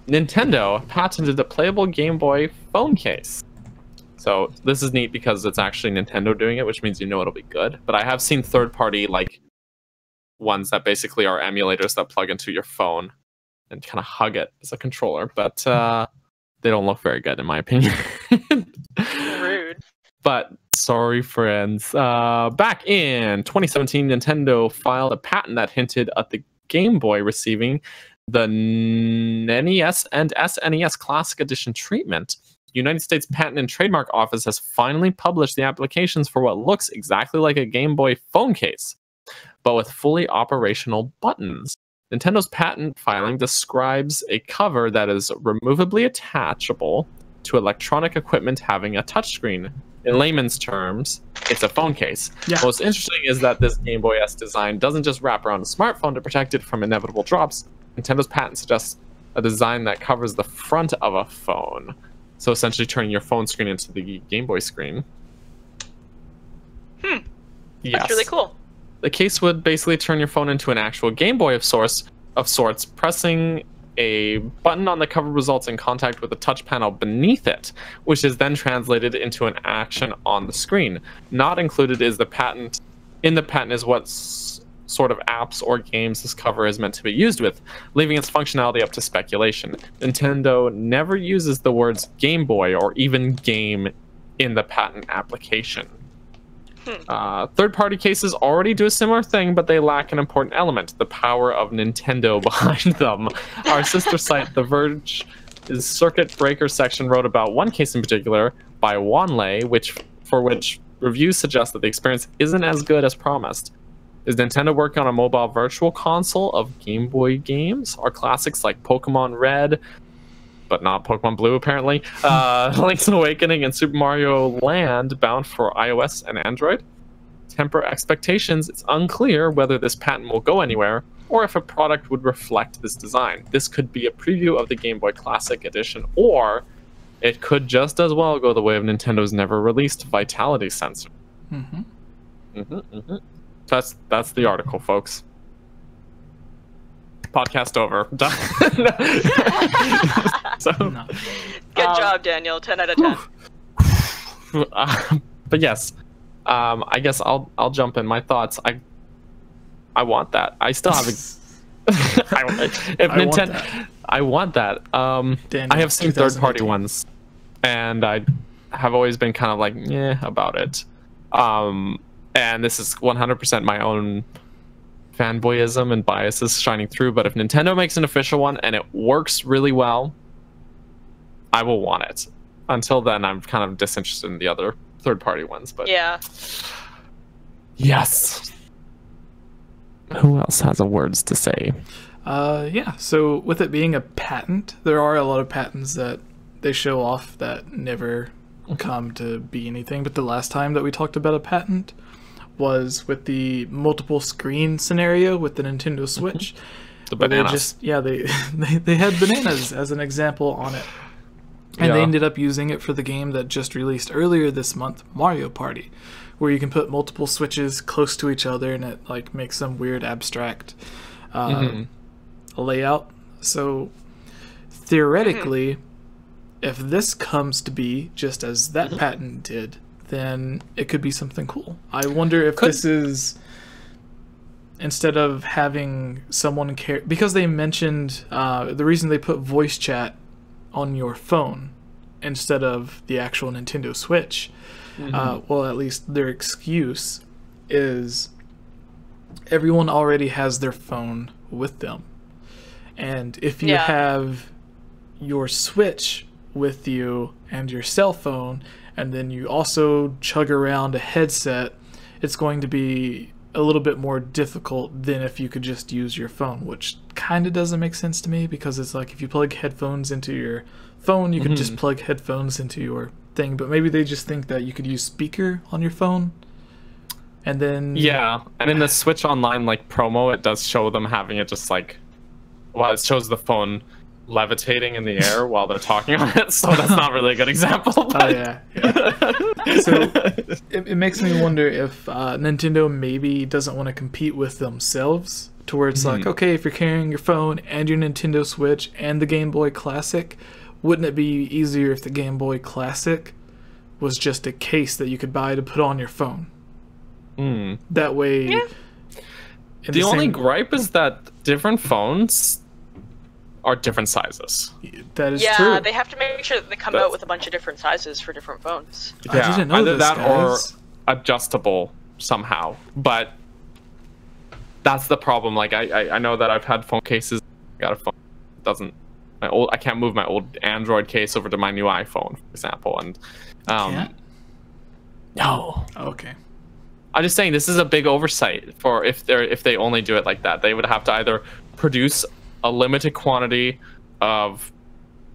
Nintendo patented the playable Game Boy phone case. So this is neat because it's actually Nintendo doing it, which means you know it'll be good. But I have seen third-party like ones that basically are emulators that plug into your phone and kind of hug it as a controller, but they don't look very good in my opinion. Rude. But sorry, friends. Back in 2017, Nintendo filed a patent that hinted at the Game Boy receiving the NES and SNES Classic Edition treatment. The United States Patent and Trademark Office has finally published the applications for what looks exactly like a Game Boy phone case, but with fully operational buttons. Nintendo patent filing describes a cover that is removably attachable to electronic equipment having a touchscreen. In layman's terms, it's a phone case. Yeah. What's interesting is that this Game Boy S design doesn't just wrap around a smartphone to protect it from inevitable drops. Nintendo's patent suggests a design that covers the front of a phone. So essentially turning your phone screen into the Game Boy screen. Yes. That's really cool. The case would basically turn your phone into an actual Game Boy of sorts. Pressing a button on the cover results in contact with the touch panel beneath it, which is then translated into an action on the screen. Not included is the patent. In the patent is what sort of apps or games this cover is meant to be used with, leaving its functionality up to speculation. Nintendo never uses the words Game Boy or even game in the patent application. Third-party cases already do a similar thing, but they lack an important element: the power of Nintendo behind them. Our sister site, The Verge's Circuit Breaker section, wrote about one case in particular by Wanley, for which reviews suggest that the experience isn't as good as promised. Is Nintendo working on a mobile virtual console of Game Boy games? Are classics like Pokemon Red, but not Pokemon Blue apparently, Link's Awakening and Super Mario Land bound for iOS and Android? Temper expectations. It's unclear whether this patent will go anywhere or if a product would reflect this design. This could be a preview of the Game Boy Classic Edition, or it could just as well go the way of Nintendo's never released Vitality sensor. That's the article, folks. Podcast over. Done. Good job, Daniel. 10 out of 10. But yes, I guess I'll jump in. My thoughts. I want that. I still haven't. I want that. Daniel, I have seen third-party ones, and I have always been kind of like, about it. And this is 100% my own fanboyism and biases shining through, but if Nintendo makes an official one and it works really well, I will want it. Until then, I'm kind of disinterested in the other third-party ones, but yeah. Yes. Who else has a words to say? Yeah, so with it being a patent, there are a lot of patents that they show off that never come to be anything, but the last time that we talked about a patent was with the multiple screen scenario with the Nintendo Switch. The bananas. They had bananas as an example on it. And they ended up using it for the game that just released earlier this month, Mario Party, where you can put multiple switches close to each other and it like makes some weird abstract layout. So theoretically, if this comes to be just as that patent did, then it could be something cool. I wonder if this is, instead of having someone care, because they mentioned the reason they put voice chat on your phone instead of the actual Nintendo Switch, well, at least their excuse is everyone already has their phone with them. And if you have your Switch with you and your cell phone, and then you also chug around a headset, it's going to be a little bit more difficult than if you could just use your phone, which kind of doesn't make sense to me, because it's like if you plug headphones into your phone, you could just plug headphones into your thing, but maybe they just think that you could use speaker on your phone. And then and in the Switch Online like promo, it does show them having it just like, well, it shows the phone levitating in the air while they're talking on it, so that's not really a good example. But... So it makes me wonder if Nintendo maybe doesn't want to compete with themselves to where it's like, okay, if you're carrying your phone and your Nintendo Switch and the Game Boy Classic, wouldn't it be easier if the Game Boy Classic was just a case that you could buy to put on your phone? That way... The only gripe is that different phones are different sizes. That is true. Yeah, they have to make sure that they come out with a bunch of different sizes for different phones. I didn't know either this, that guys. or adjustable somehow. But that's the problem. Like I know that I've had phone cases. Got a phone that doesn't. I can't move my old Android case over to my new iPhone, for example. And Can't? no. Okay. I'm just saying this is a big oversight for if they only do it like that. They would have to either produce a limited quantity of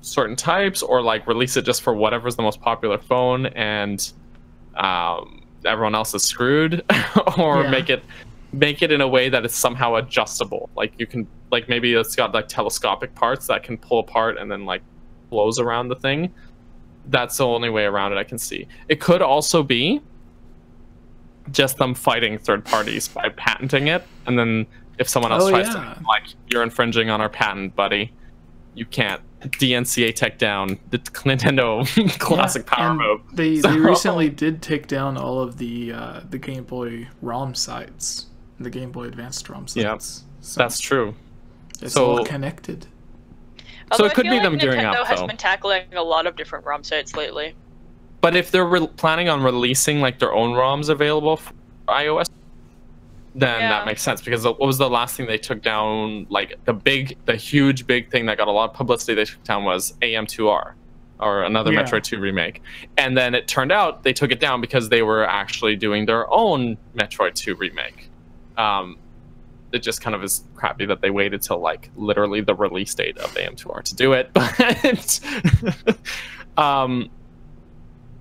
certain types or like release it just for whatever's the most popular phone and everyone else is screwed or make it in a way that it's somehow adjustable. Like you can like maybe it's got like telescopic parts that can pull apart and then like blows around the thing. That's the only way around it I can see. It could also be just them fighting third parties by patenting it, and then if someone else tries to like, you're infringing on our patent, buddy, you can't DNCA take down the Nintendo classic power move. They recently did take down all of the Game Boy ROM sites, the Game Boy Advanced ROM sites. Yeah, so that's true. It's all connected. Although So it could be them gearing Nintendo up, has though. been tackling a lot of different ROM sites lately. But if they're planning on releasing like their own ROMs available for iOS, then that makes sense, because what was the last thing they took down? Like the huge big thing that got a lot of publicity they took down was AM2R, or another Metroid 2 remake. And then it turned out they took it down because they were actually doing their own Metroid 2 remake. It just kind of is crappy that they waited till like literally the release date of AM2R to do it. But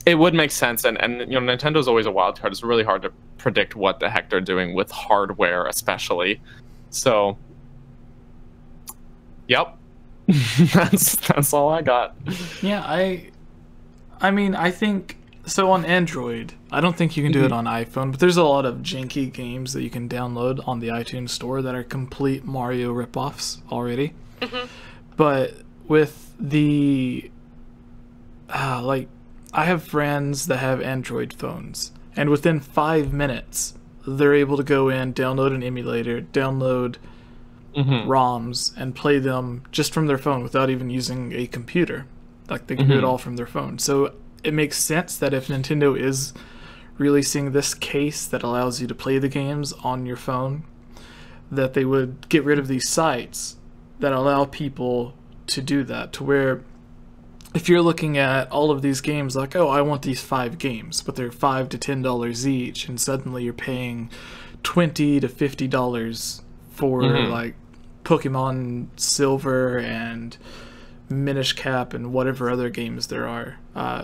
it would make sense, and you know, Nintendo's always a wild card. It's really hard to predict what the heck they're doing with hardware, especially. So, yep, that's all I got. Yeah, I mean, I think so on Android. I don't think you can do it on iPhone, but there's a lot of janky games that you can download on the iTunes Store that are complete Mario ripoffs already. But with the like, I have friends that have Android phones, and within 5 minutes, they're able to go in, download an emulator, download ROMs, and play them just from their phone without even using a computer. Like, they can do it all from their phone. So it makes sense that if Nintendo is releasing this case that allows you to play the games on your phone, that they would get rid of these sites that allow people to do that, to where if you're looking at all of these games like, oh, I want these 5 games, but they're $5 to $10 each, and suddenly you're paying $20 to $50 for like Pokemon Silver and Minish Cap and whatever other games there are.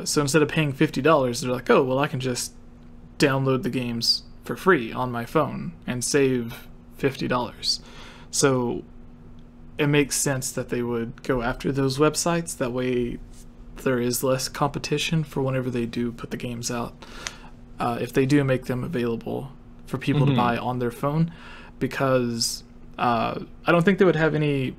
So instead of paying $50, they're like, oh, well, I can just download the games for free on my phone and save $50. So it makes sense that they would go after those websites. That way there is less competition for whenever they do put the games out, if they do make them available for people to buy on their phone, because I don't think they would have any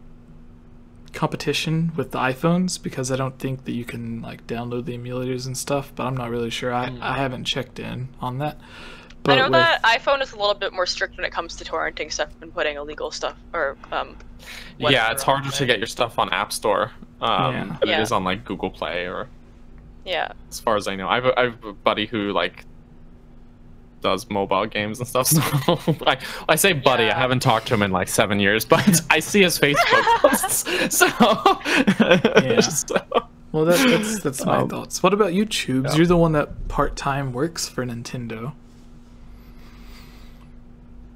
competition with the iPhones, because I don't think that you can like download the emulators and stuff, but I'm not really sure. I haven't checked in on that. But I know that iPhone is a little bit more strict when it comes to torrenting stuff and putting illegal stuff, or yeah, it's harder to get your stuff on App Store than it is on like Google Play, or as far as I know. I have a buddy who like does mobile games and stuff. So I say buddy, I haven't talked to him in like 7 years, but I see his Facebook posts. So well, that's my thoughts. What about you, Tubes? You're the one that part-time works for Nintendo.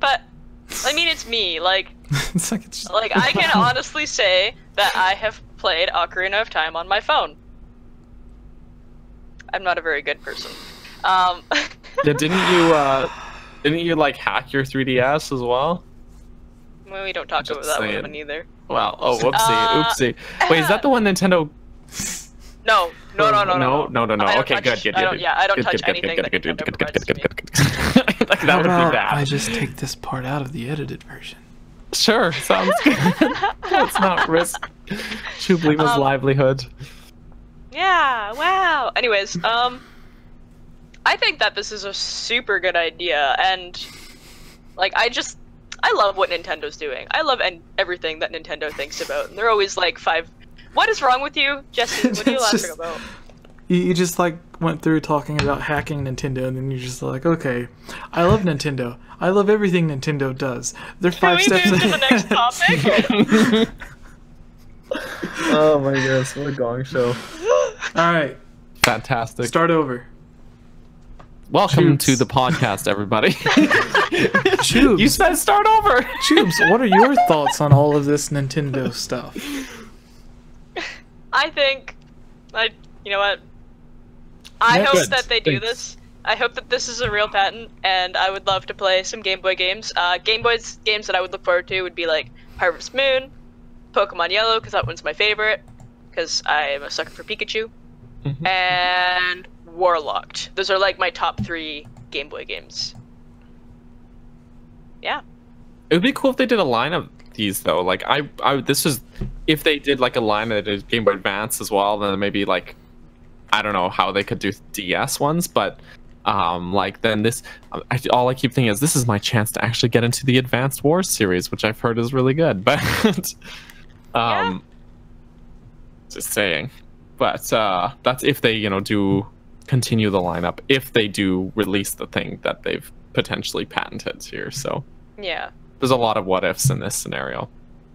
But I mean, it's me. Like, it's just... like I can honestly say that I have played Ocarina of Time on my phone. I'm not a very good person. Yeah, didn't you like hack your 3DS as well? Well, we don't talk about that one either. Well, oh, oopsie. Wait, is that the one Nintendo? No. Okay, good. I don't touch anything that Nintendo provides to me. That would be bad. I just take this part out of the edited version. Sure, sounds good. Let's not risk Chublima's livelihood. Yeah, wow. Anyways, I think that this is a super good idea, and like I love what Nintendo's doing. I love everything that Nintendo thinks about. And they're always like what is wrong with you, Jesse? What are you laughing about? You just like went through talking about hacking Nintendo, and then you're just like, okay, I love Nintendo. I love everything Nintendo does. They're 5 steps Can we move to the next topic? Oh my goodness, what a gong show. Alright. Fantastic. Start over. Welcome Tubes. to the podcast, everybody. Tubes. You said start over. Tubes, what are your thoughts on all of this Nintendo stuff? I think, you know what? I Yeah, hope good. that they do Thanks. this. I hope that this is a real patent, and I would love to play some Game Boy games. Game Boy's games that I would look forward to would be like Harvest Moon, Pokemon Yellow, because that one's my favorite, because I am a sucker for Pikachu, and Warlocked. Those are like my top 3 Game Boy games. Yeah. It would be cool if they did a line of these though. Like this is if they did like a line that did Game Boy Advance as well, then maybe like I don't know how they could do DS ones, but like then this all I keep thinking is this is my chance to actually get into the Advanced Wars series, which I've heard is really good. But Yeah. just saying. But that's if they, do continue the lineup, if they do release the thing that they've potentially patented here. So Yeah. there's a lot of what ifs in this scenario.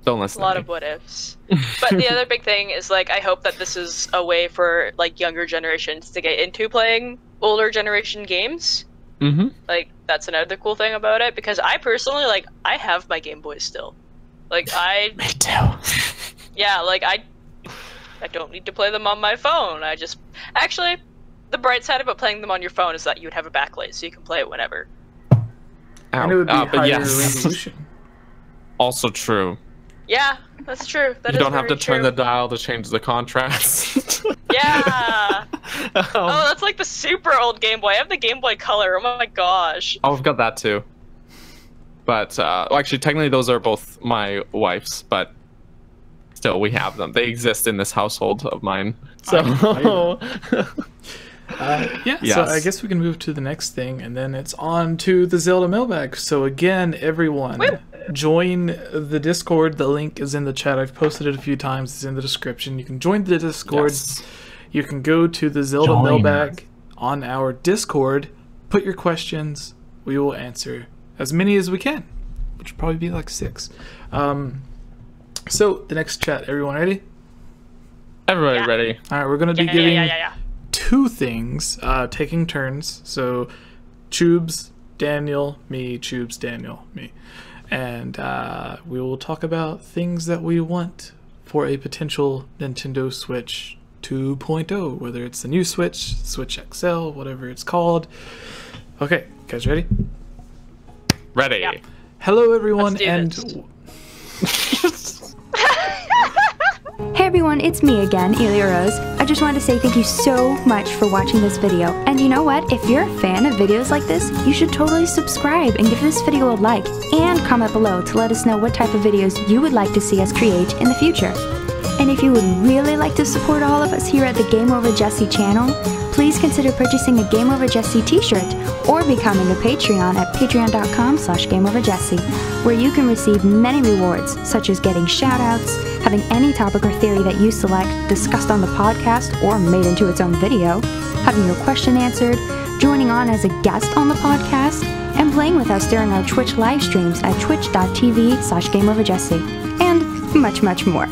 Don't listen A lot to me. of what ifs. But the other big thing is like I hope that this is a way for like younger generations to get into playing older generation games. Like that's another cool thing about it, because I personally I have my Game Boy still. Like Me too. yeah, like I don't need to play them on my phone. Actually, the bright side about playing them on your phone is that you would have a backlight, so you can play it whenever. And it would be but higher yes. resolution. Also true. Yeah, that's true. That You is don't have to very turn true. the dial to change the contrast. Yeah. Oh, that's like the super old Game Boy. I have the Game Boy Color. Oh my gosh. Oh, I've got that too. But well, actually, technically, those are both my wife's, but still, we have them. They exist in this household of mine. So, Yeah, Yes. so I guess we can move to the next thing, and then it's on to the Zelda mailbag. So again, everyone, join the Discord. The link is in the chat. I've posted it a few times. It's in the description. You can join the Discord. Yes. You can go to the Zelda Join. mailbag on our Discord. Put your questions. We will answer as many as we can, which will probably be like 6. So the next chat, everyone ready? Everybody Yeah. ready? All right, we're gonna be Yeah, giving yeah. 2 things, taking turns. So, Tubes, Daniel, me, Tubes, Daniel, me. And we will talk about things that we want for a potential Nintendo Switch 2.0, whether it's the new Switch, Switch XL, whatever it's called. Okay, guys ready? Ready. Yeah. Hello, everyone, Let's do and this. Hey everyone, it's me again, Elia Rose. I just wanted to say thank you so much for watching this video. And you know what? If you're a fan of videos like this, you should totally subscribe and give this video a like. And comment below to let us know what type of videos you would like to see us create in the future. And if you would really like to support all of us here at the GameOverJesse channel, please consider purchasing a GameOverJesse t-shirt or becoming a Patreon at patreon.com/GameOverJesse, where you can receive many rewards, such as getting shoutouts, having any topic or theory that you select discussed on the podcast or made into its own video, having your question answered, joining on as a guest on the podcast, and playing with us during our Twitch live streams at twitch.tv/GameOverJesse, and much, much more.